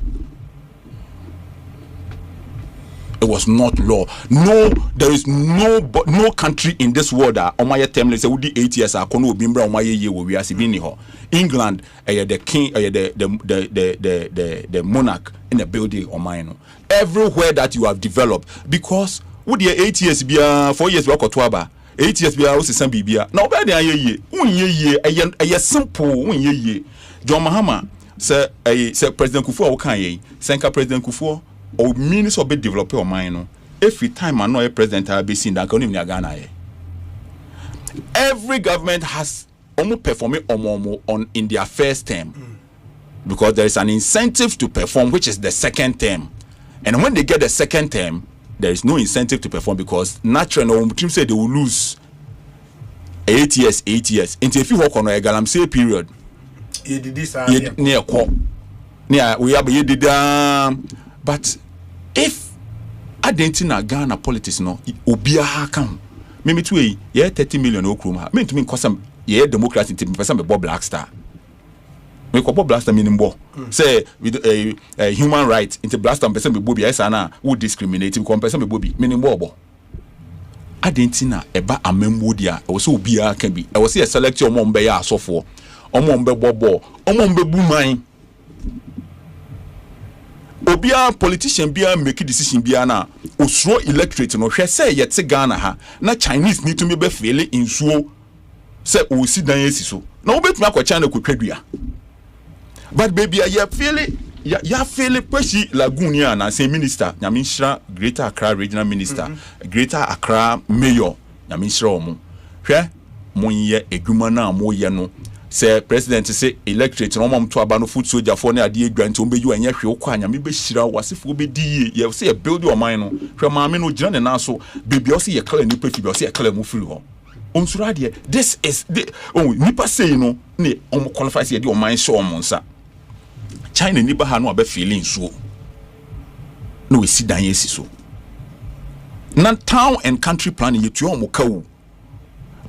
Speaker 2: It was not law. No, there is no country in this world that Omaya term limits say 8 years are kono obimbra Omaya ye wo wiase bi ni ho. England, the king, the monarch in the building Omaya. Everywhere that you have developed, because would ye 8 years be 4 years work or 12 8 years be a some bibia. Now be dey ye simple ye. John Mahama say President Kufuor kan ye. Senka President Kufuor or minister be developer o man no every time I know a president I be seen that can even Ghana. Every government has almost performing on in their first term because there is an incentive to perform, which is the second term, and when they get the second term there is no incentive to perform because naturally team say they will lose 8 years until if you work on a galamsey period but if Argentina Ghana politics no obiara kan me too ye 30 million okrum ha me to me cause ye democracy team person be Black Star me ko Black Star meaning bo say with a human right into Black Star person be bobi esa na who discriminate because person be bobi meaning bo Argentina eba amembo dia e so obiara kan bi e wo say select omombe ya asofo omombe bobo omombe buman obia politician bia make decision bia na osuro electorate no hwe say yete Ghana ha na Chinese need to be fail in so say o si dan esi so na obetumi akwacha na kwatwadua but baby ya feel peshi lagoon ya na say minister Nyamishra Greater Accra regional minister Greater Accra mayor Nyamishra omo hwe monye edwuma na moye no say president say electorate no mom to aba no foot soldier for na ade edwa nti ombeju anya hwe okwa anya me be hira wasefo be die ye say build your mind no hwe maame no gina ne na so baby o say ye kala ni pefi be o say ye kala mu firi ho onsura de this is nipa say no ne om qualify say de o mind show om nsa China nipa ha no aba feeling so no we sit down yesi so na town and country planning yetu om kawu.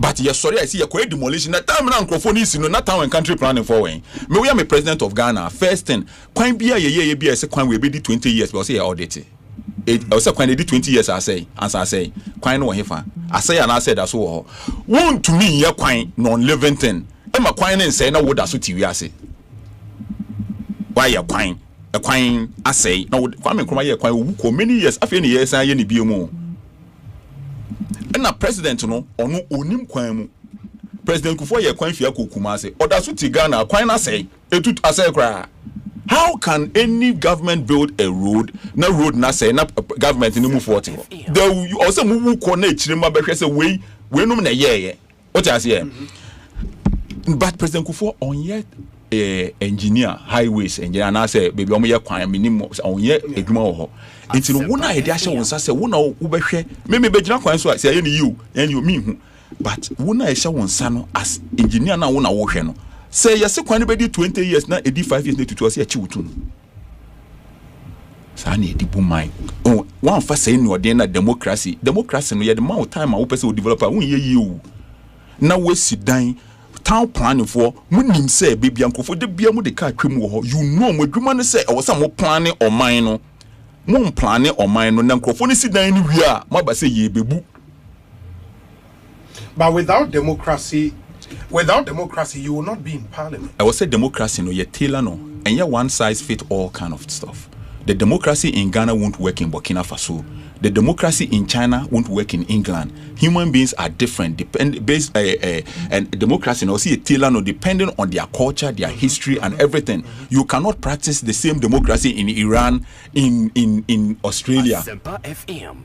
Speaker 2: But yes, sorry, I see a quite demolition. That time now, is no not town and country planning for when. Me we am a president of Ghana. First thing, quite be a year, be a second we be 20 years, but say audit. It also quite 20 years. I say, as I say, quite no hefa. I say and I said that's all. One to me, ya quite non-living thing. I'm a quite and say no what that's what you say. Why ya quite a quite? I say no. Kwame Nkrumah quite many years. After any years, I any be more. And a president no ono onim kwan mu President Kufuor ye kwan fia kokuma say oda so ti Ghana kwan na say etut asay kra. How can any government build a road na say na government ni move forward there also move ko na echire ma behwe say we num na ye what you say but President Kufuor on yet engineer highways engineer na say baby omo ye kwan minimum onye edwuma wo ho enti no wona ede ahye won sa say wona wo behwe me begina kwan so say ye ne you me hu but wona ehye won sa no as engineer na wona wo hwe no say yesi kwan be di 20 years na edi 5 years na tutu say achi wutu sa na edi bumai one fa say no de na democracy no ye the man time a wo person developer won ye you na we sidan town planning for munim say baby ankofo de bia mu de ka twem wo ho you know mo adwuma ne say e wo say mo planning oman no mo planning oman no na ankofo ne sidan ni wi a mo ba say ye bebu.
Speaker 3: But without democracy, you will not be in parliament.
Speaker 2: I will say democracy no ye tailor no and ye one size fit all kind of stuff. The democracy in Ghana won't work in Burkina Faso. The democracy in China won't work in England. Human beings are different, and democracy no see a tailor no depending on their culture, their history, and everything. You cannot practice the same democracy in Iran, in Australia.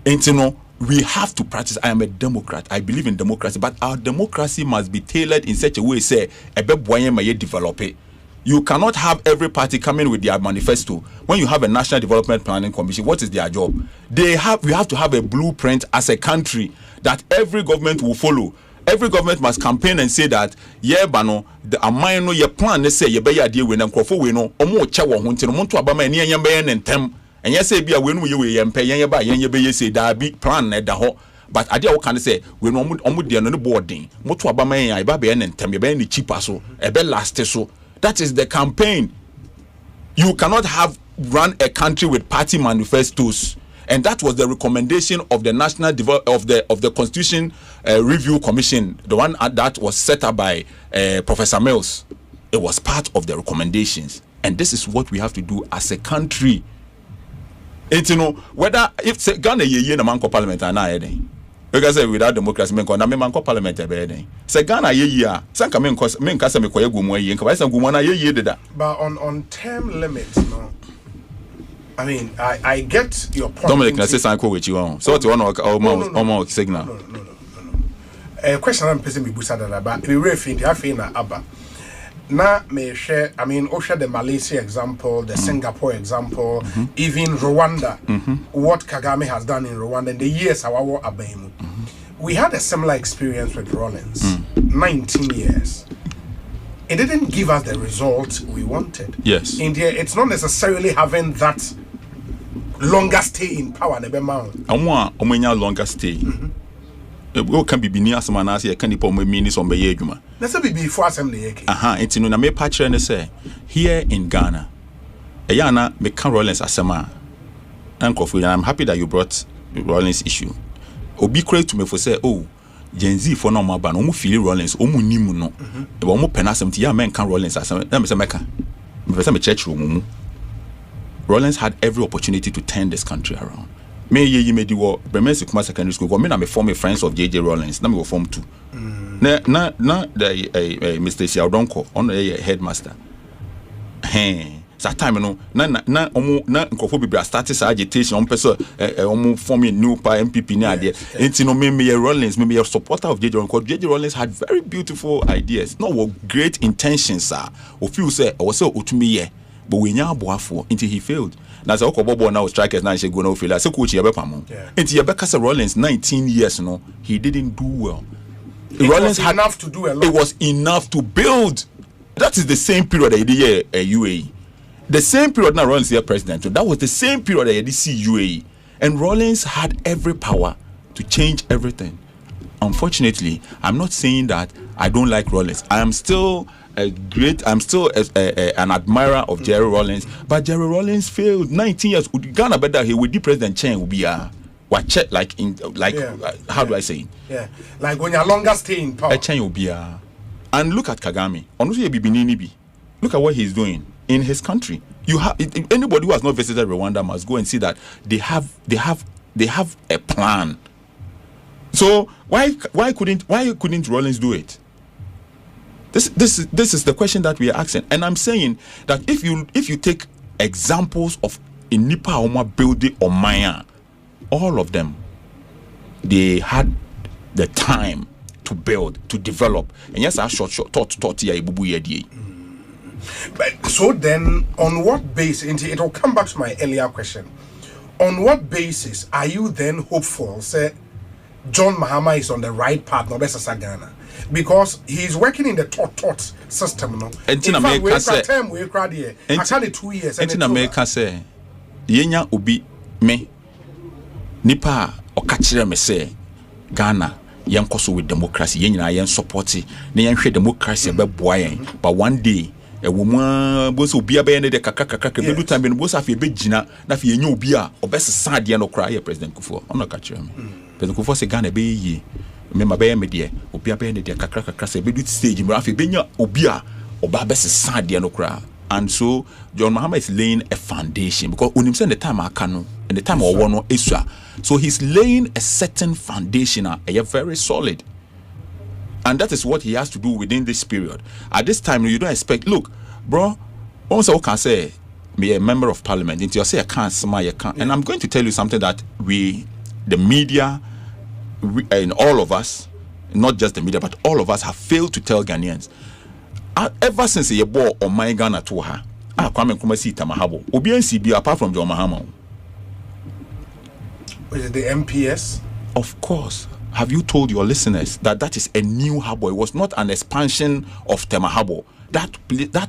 Speaker 2: And you know, we have to practice. I am a Democrat. I believe in democracy, but our democracy must be tailored in such a way. Say, develop it. You cannot have every party coming with their manifesto. When you have a National Development Planning Commission, what is their job? We have to have a blueprint as a country that every government will follow. Every government must campaign and say that, yeah, bano, the amino ye plan, they say, ye be ya deal with them, crofo we know, omo chawa hunting, monto abama, and yambayan and tem, and yes, say, be a win we yampe, yamba, ye say, that big plan, at the ho. But I did can say, we know the no boarding, moto abama, I babayan and tem, ye be any cheaper so, a bel last so. That is the campaign. You cannot have run a country with party manifestos, and that was the recommendation of the National of the Constitution Review Commission, the one that was set up by Professor Mills. It was part of the recommendations, and this is what we have to do as a country. And you know whether if Ghana ye na manko parliament na eden. Because say without democracy men ko na me manko parliament e be eden. Say Ghana ye a sanka men kasa me koye gumu ye nka say gumu na ye deda.
Speaker 3: But on term limits, no. I mean, I get your point.
Speaker 2: Dominic, na say sanko with you on. So what you want almost signal.
Speaker 3: No. Question I'm person me busa that but we refer to afi na aba. Na me share, I mean, share the Malaysia example, the Singapore example, even Rwanda, what Kagame has done in Rwanda in the years our war abemu. We had a similar experience with Rawlings, 19 years. It didn't give us the result we wanted.
Speaker 2: Yes.
Speaker 3: India, it's not necessarily having that longer stay in power.
Speaker 2: I want longer stay. We can be near some and I can be minister on Bayeguma.
Speaker 3: Let's be before assembly.
Speaker 2: It's in a me patch and say here in Ghana. Ayana me can Rawlings asema. And I'm happy that you brought the Rawlings issue. Obi credit to me for say, oh, Gen Z for no more ban, omu feel Rawlings, omu nimu no. The omu penasem ti ya men can Rawlings asema. Let me say meka. Me say me church room. Rawlings had every opportunity to turn this country around. Me ye me di wo Bremensi Kuma Secondary School go me na me form friends of JJ Rawlings na me go form 2 na the Mr. Siaudonko on the headmaster that time no na nkofo bibra start agitation on person omo form a new MPP na there enti no me Rawlings me a supporter of JJ Rawlings because JJ Rawlings had very beautiful ideas no great intentions sir o feel say o say otumi ye but we nya aboafo until he failed. Now say okobobo now strikers now she go no fail. Say coach yebepam. Until Yebeka Rawlings 19 years no, he didn't do well. Rawlings had
Speaker 3: enough to do a lot.
Speaker 2: It was enough to build. That is the same period that he did UAE. The same period now Rawlings here president. So that was the same period that he did see UAE. And Rawlings had every power to change everything. Unfortunately, I'm not saying that I don't like Rawlings. I'm still an admirer of Jerry Rawlings, but Jerry Rawlings failed 19 years. Ghana better he would be President Chen will be what check like how do I say it?
Speaker 3: Yeah, like when you're longer stay in power.
Speaker 2: Chen will be and look at Kagame. Look at what he's doing in his country. You have anybody who has not visited Rwanda must go and see that they have a plan. So why couldn't Rawlings do it? This is the question that we are asking, and I'm saying that if you take examples of in Nipa Oma building or Maya, all of them they had the time to build, to develop, and yes, I short thought here ibubu yedi.
Speaker 3: But so then, on what basis? It will come back to my earlier question. On what basis are you then hopeful? Say, John Mahama is on the right path, no better Ghana, because he's working in the tot system. No, in fact, we cried here. I can't 2 years.
Speaker 2: In America, say, Yenya ubi me nipa okachire me say Ghana. Young course with democracy, young support it, young democracy, but one day a woman was be a band the kakaka, time in was a big jina, that you knew beer or best sad no cry, President Kufo. I'm not catching him. President Kufo say Ghana be ye. Remember, be a media, or be a band the kakaka, say, be stage, Rafi Benya, Obia, or Babes sad no cry. And so John Mahama is laying a foundation because when him send the time I can and the time I want Isra. So he's laying a certain foundation, a very solid. And that is what he has to do within this period. At this time, you don't expect, look, bro, once I can say, be a member of parliament, until you say I can't, I can't. And I'm going to tell you something that we, the media, and all of us, not just the media, but all of us have failed to tell Ghanaians. Ever since you bought on my Ghana to her, Kwame Nkrumah see Tamahabo. OBNCB apart from John Mahama.
Speaker 3: Is it the MPS?
Speaker 2: Of course. Have you told your listeners that that is a new harbour? It was not an expansion of Tema Harbour. That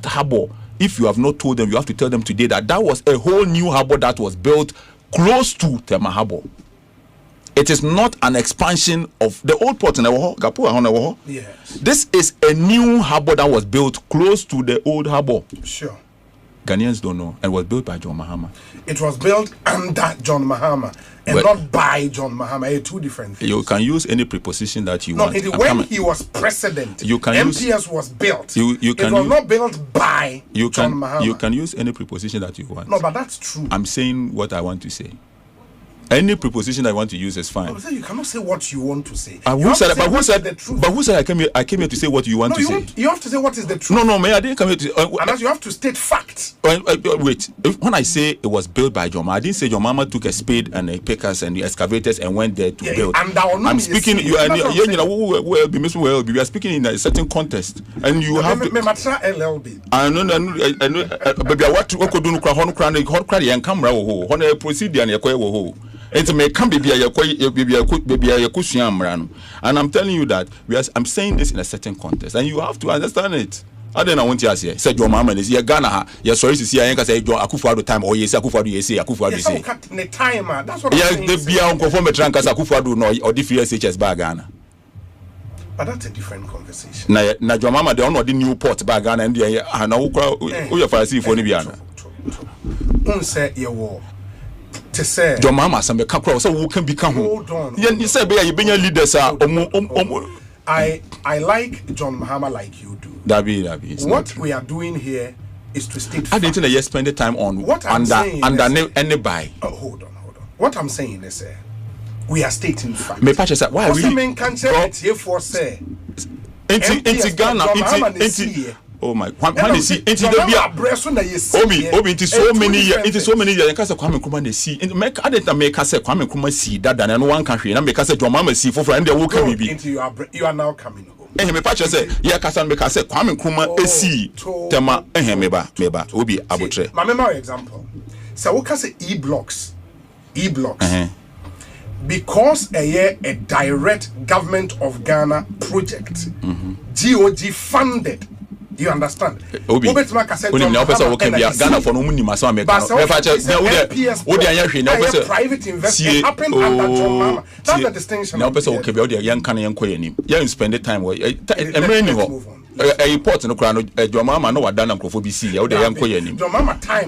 Speaker 2: harbour, if you have not told them, you have to tell them today that that was a whole new harbour that was built close to Tema Harbour. It is not an expansion of the old port in Agyapong.
Speaker 3: Yes.
Speaker 2: This is a new harbour that was built close to the old harbour.
Speaker 3: Sure.
Speaker 2: Ghanaians don't know. And was built by John Mahama.
Speaker 3: It was built under John Mahama and not by John Mahama. Two different things.
Speaker 2: You can use any preposition that you want.
Speaker 3: When he was president,
Speaker 2: you can
Speaker 3: MPS was built. It was not built by John Mahama.
Speaker 2: You can use any preposition that you want.
Speaker 3: No, but that's true.
Speaker 2: I'm saying what I want to say. Any preposition I want to use is fine.
Speaker 3: You cannot say what you want to say.
Speaker 2: Who said the truth? But who said I came here to say what you want to say?
Speaker 3: You have to say what is the truth.
Speaker 2: No, man, I didn't come here to.
Speaker 3: Unless you have to state facts.
Speaker 2: Wait. When I say it was built by John Mahama, I didn't say John Mahama took a spade and a pickers and the excavators and went there to build. I'm speaking. We are speaking in a certain context, and you have.
Speaker 3: LLB.
Speaker 2: I know. Baby, what could do? Cry and camera. Ho. Proceed and it may come baby and I'm telling you that I'm saying this in a certain context and you have to understand it. I don't know what you say. Said your mama is here Ghana. You're sorry to see I ain't say John Akufo-Addo time or yes Akufo-Addo say Akufo-Addo say.
Speaker 3: The time that's what I'm saying.
Speaker 2: Yeah, the be uncle for me trankas Akufo-Addo no or the FSHS by Ghana.
Speaker 3: But that's a different conversation.
Speaker 2: Na your mama they on the new port by Ghana and they na who you farisi for ni biana.
Speaker 3: Say your war. To say
Speaker 2: John Mahama some kakra so who can become
Speaker 3: hold on.
Speaker 2: You say be you be leaders are
Speaker 3: I like John Mahama like you do.
Speaker 2: That be
Speaker 3: what we are doing here is to state
Speaker 2: I didn't you spend the time on
Speaker 3: what I'm saying
Speaker 2: under any buy.
Speaker 3: Hold on. What I'm saying is we are stating fact.
Speaker 2: Me patch why really
Speaker 3: men can say here for say
Speaker 2: into Ghana into oh my when they see into the be obi into so many years because Kwame Nkrumah they see make adenta make say Kwame Nkrumah see that than no one country na make say John Mahama see for and they will come be
Speaker 3: you are now coming home
Speaker 2: me patch say yeah kasa make say Kwame Nkrumah see tema me ba obi abotre
Speaker 3: my memory example so we can say e-blocks because a direct government of Ghana project GOG funded. You understand?
Speaker 2: Obi. Ghana for no money must make.
Speaker 3: Private investment happened under John Mahama. That's the distinction.
Speaker 2: Now person okay be young can young koye you spend the time a report no crown John Mahama no wadan nkrofo bi see ya young koye nim.
Speaker 3: John Mahama time